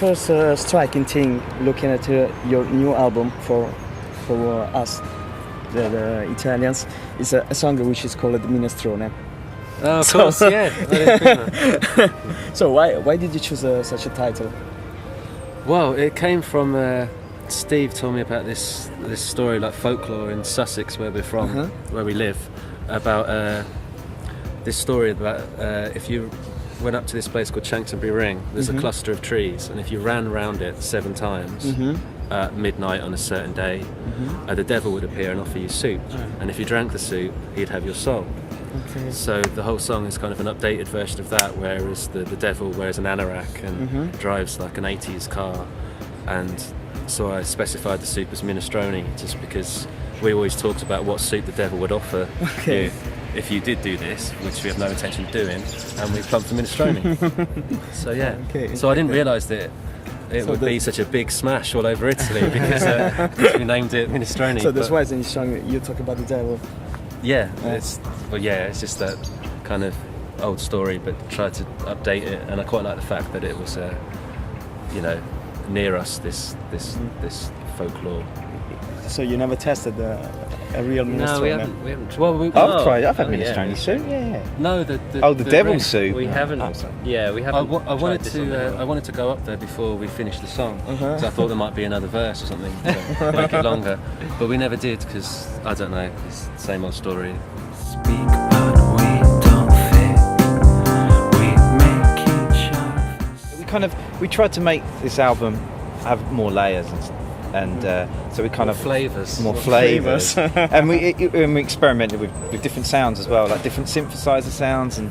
first striking thing looking at your new album for us, the Italians, is a song which is called Minestrone. Oh, of course, yeah. So why did you choose such a title? Well, it came from Steve told me about this story, like folklore in Sussex, where we're from, where we live, about this story about if you went up to this place called Chanctonbury Ring, there's a cluster of trees, and if you ran around it 7 times at midnight on a certain day, the devil would appear and offer you soup, and if you drank the soup, he'd have your soul. Okay. So the whole song is kind of an updated version of that, whereas the devil wears an anorak and drives like an 80s car, and so I specified the soup as minestrone just because we always talked about what soup the devil would offer you if you did do this, which we have no intention of doing, and we plumped for minestrone. So yeah, so I didn't realise that it would be such a big smash all over Italy because we named it minestrone. So that's why in the song you talk about the devil. Yeah, it's just that kind of old story, but tried to update it, and I quite like the fact that it was, near us. This folklore. So you never tested a real minestrone? No, we haven't. Well, I've tried. I've had minestrone soup. Yeah. No, the devil's soup. We haven't. Yeah, we haven't. I wanted to go up there before we finished the song, because I thought there might be another verse or something to make it longer, but we never did because I don't know. It's the same old story. Speak, but we don't fit. We make each other. We tried to make this album have more layers and so we kind of more flavors and we experimented with different sounds as well, like different synthesizer sounds and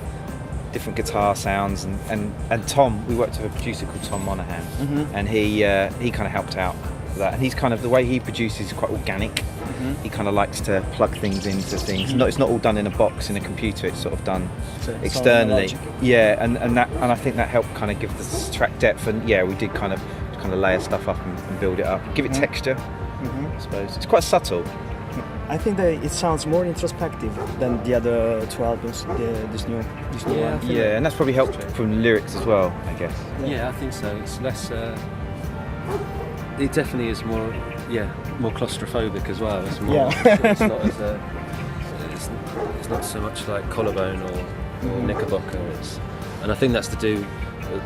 different guitar sounds, and Tom, we worked with a producer called Tom Monaghan, and he kind of helped out with that, and he's kind of, the way he produces is quite organic. He kind of likes to plug things into things. It's not all done in a box in a computer. It's sort of done externally. Yeah, and I think that helped kind of give the track depth. And yeah, we did kind of layer stuff up and build it up, give it texture. I suppose it's quite subtle. I think that it sounds more introspective than the other 2 albums. This new one. Yeah, and that's probably helped from the lyrics as well, I guess. Yeah, I think so. It's less. It definitely is more claustrophobic as well. It's more. It's not as it's not so much like Collarbone or Knickerbocker. And I think that's to do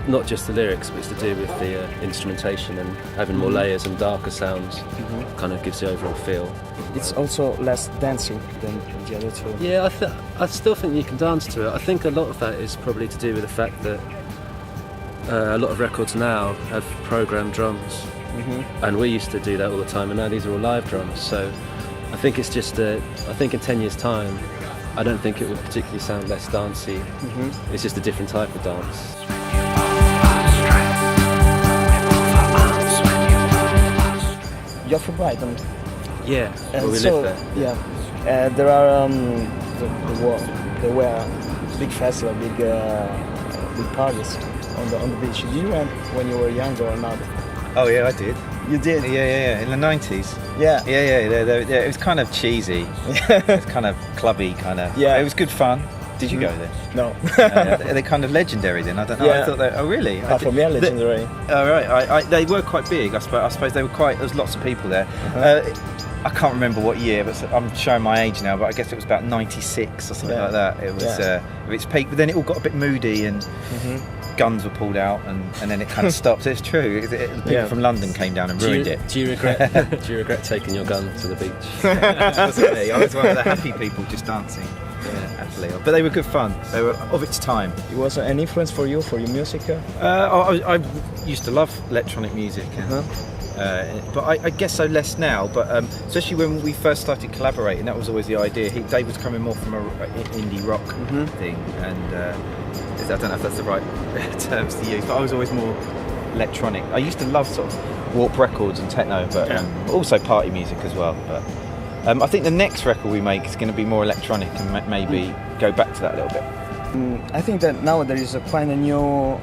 not just the lyrics, but it's to do with the instrumentation and having more layers and darker sounds. Kind of gives the overall feel. It's also less dancing than the other 2. Yeah, I still think you can dance to it. I think a lot of that is probably to do with the fact that a lot of records now have programmed drums. And we used to do that all the time, and now these are all live drums. So I think it's just I think in 10 years' time, I don't think it would particularly sound less dancey. It's just a different type of dance. You're from Brighton. Yeah, we live there. Yeah, there are there were big festival, big parties on the beach. Did you went when you were younger or not? Oh yeah, I did. You did? Yeah. In the 90s. Yeah. Yeah. It was kind of cheesy. It was kind of clubby, kind of. Yeah. It was good fun. Did you go there? No. They're kind of legendary then. I don't know. Yeah. I thought they. Oh really? For me, legendary. Oh right. They were quite big. I suppose they were quite. There was lots of people there. I can't remember what year, but I'm showing my age now. But I guess it was about 96 or something like that. It was its peak. But then it all got a bit moody and. Guns were pulled out and then it kind of stopped. It's true. People from London came down and ruined it. Do you regret taking your gun to the beach? Wasn't me. I was one of the happy people just dancing. Happily. But they were good fun. They were of its time. It was an influence for your music? I used to love electronic music. But I guess so less now, but especially when we first started collaborating, that was always the idea. Dave was coming more from an indie rock thing, and I don't know if that's the right terms to use, but I was always more electronic. I used to love sort of Warp Records and techno, but also party music as well. But I think the next record we make is going to be more electronic and maybe go back to that a little bit. I think that now there is quite a new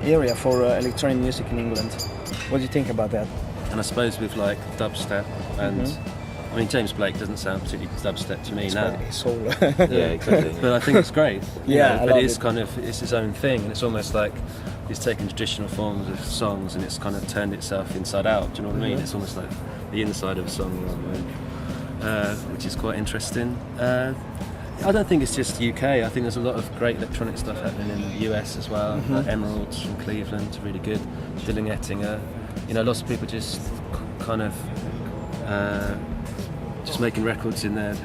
area for electronic music in England. What do you think about that? And I suppose with like dubstep and I mean, James Blake doesn't sound particularly dubstep to me now. It's soul. Yeah, exactly. But I think it's great. you Yeah, know, I but love it is it. kind of, it's his own thing, and it's almost like he's taken traditional forms of songs and it's kind of turned itself inside out. Do you know what I mean? It's almost like the inside of a song, which is quite interesting. I don't think it's just UK. I think there's a lot of great electronic stuff happening in the US as well. Like Emeralds from Cleveland, really good. Dylan Ettinger. You know, lots of people just kind of just making records in their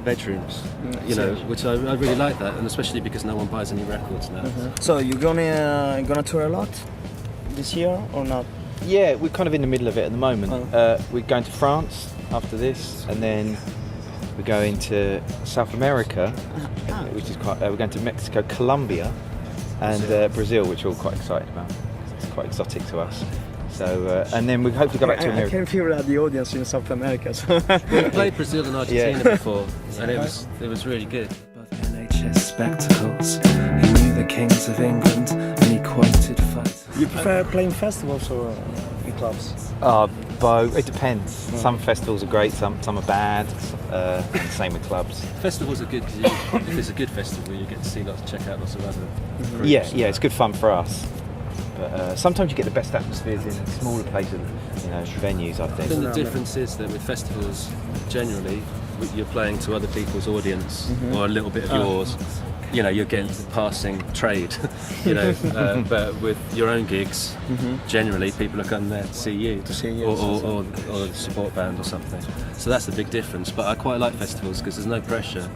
bedrooms. You know, which I really like that, and especially because no one buys any records now. So you're gonna tour a lot this year or not? Yeah, we're kind of in the middle of it at the moment. We're going to France after this, and then we're going to South America, which is quite. We're going to Mexico, Colombia, and Brazil, which we're all quite excited about. It's quite exotic to us. So, and then we hope to go back to I America. can feel the audience in South America. So. We played Brazil and Argentina before, and it was really good. Above NHS spectacles, he knew the kings of England, and he quoted fighters. You prefer playing festivals or in clubs? Both. It depends. Some festivals are great, some are bad. And same with clubs. Festivals are good because if it's a good festival, you get to see check out lots of other groups. Yeah, it's good fun for us. But sometimes you get the best atmospheres in smaller places, venues. I I think think. the difference is that with festivals, generally, you're playing to other people's audience or a little bit of yours. You know, you're getting passing trade. But with your own gigs, generally people are coming there to see you, or a support band or something. So that's the big difference. But I quite like festivals because there's no pressure,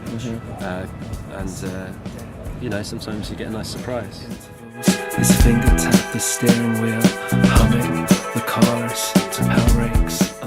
and sometimes you get a nice surprise. His finger tapped the steering wheel, humming the chorus to power rakes.